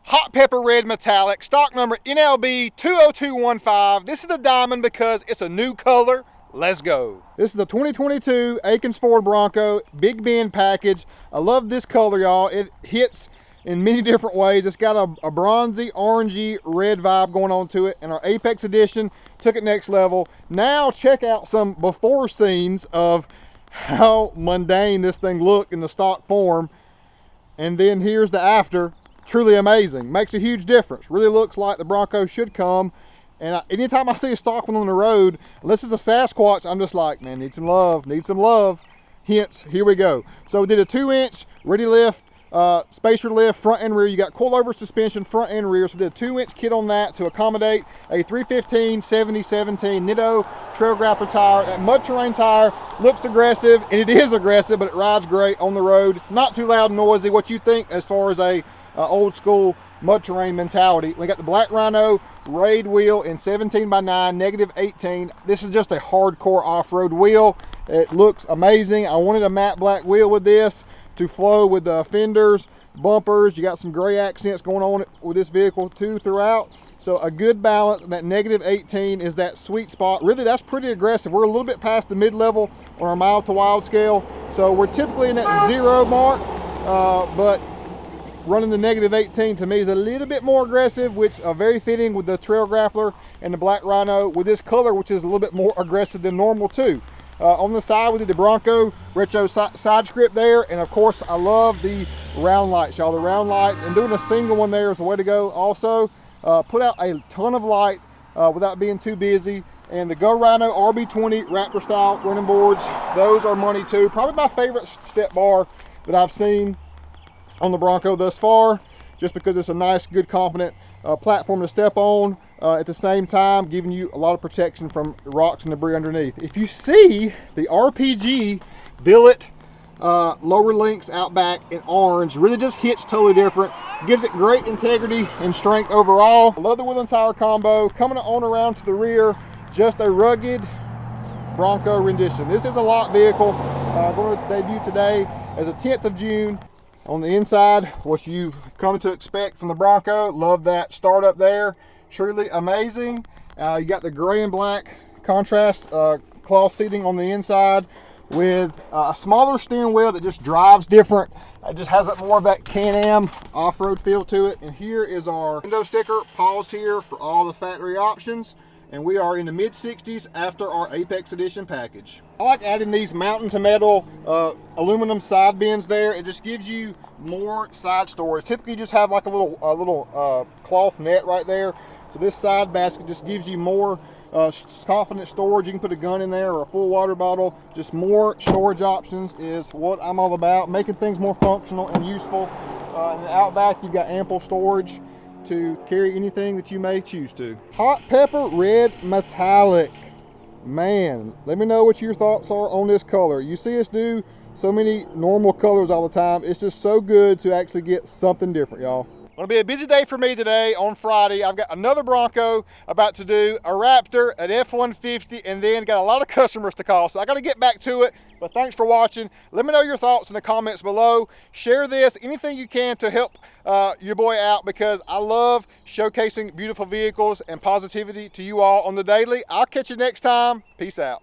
hot pepper red metallic, stock number NLB 20215. This is the diamond because it's a new color. Let's go. This is the 2022 Akins Ford Bronco, big bin package. I love this color, y'all. It hits in many different ways. It's got a bronzy, orangey, red vibe going on to it, and our Apex Edition took it next level. Now check out some before scenes of how mundane this thing looked in the stock form, and then here's the after. Truly amazing. Makes a huge difference. Really looks like the Bronco should come. And anytime I see a stock one on the road, unless it's a Sasquatch, I'm just like, man, need some love, need some love. Hence, here we go. So we did a 2-inch ready lift, spacer lift, front and rear. You got coilover suspension, front and rear. So we did a 2-inch kit on that to accommodate a 315/70/17 Nitto trail grappler tire. That mud terrain tire looks aggressive, and it is aggressive, but it rides great on the road. Not too loud and noisy. What you think as far as a old school mud terrain mentality. We got the Black Rhino raid wheel in 17x9, -18. This is just a hardcore off-road wheel. It looks amazing. I wanted a matte black wheel with this to flow with the fenders, bumpers. You got some gray accents going on with this vehicle too throughout. So a good balance, and that -18 is that sweet spot. Really, that's pretty aggressive. We're a little bit past the mid-level on our mild to wild scale. So we're typically in that 0 mark, but running the -18 to me is a little bit more aggressive, which are very fitting with the Trail Grappler and the Black Rhino with this color, which is a little bit more aggressive than normal too. On the side, we did the Bronco retro side script there, and of course, I love the round lights, y'all. The round lights, and doing a single one there is the way to go. Also, put out a ton of light without being too busy. And the Go Rhino RB20 Raptor style running boards, those are money too. Probably my favorite step bar that I've seen on the Bronco thus far, just because it's a nice, good, confident platform to step on, at the same time giving you a lot of protection from rocks and debris underneath. If you see the RPG billet lower links out back in orange, really just hits totally different, gives it great integrity and strength overall. I love the wheel and tire combo. Coming on around to the rear, just a rugged Bronco rendition. This is a lot vehicle, going to debut today as a 10th of June. On the inside, what you've come to expect from the Bronco. Love that start up there. Truly amazing. You got the gray and black contrast cloth seating on the inside with a smaller steering wheel that just drives different. It just has more of that Can-Am off-road feel to it. And here is our window sticker. Pause here for all the factory options. And we are in the mid-60s after our Apex Edition package. I like adding these mountain to metal aluminum side bins there. It just gives you more side storage. Typically you just have like a little cloth net right there. So this side basket just gives you more confident storage. You can put a gun in there or a full water bottle. Just more storage options is what I'm all about. Making things more functional and useful. In the Outback, you've got ample storage to carry anything that you may choose to. Hot pepper red metallic. Man, let me know what your thoughts are on this color. You see us do so many normal colors all the time. It's just so good to actually get something different, y'all. Gonna be a busy day for me today on Friday. I've got another Bronco about to do, a Raptor, an F-150, and then got a lot of customers to call. So I gotta get back to it, but thanks for watching. Let me know your thoughts in the comments below. Share this, anything you can to help your boy out, because I love showcasing beautiful vehicles and positivity to you all on the daily. I'll catch you next time. Peace out.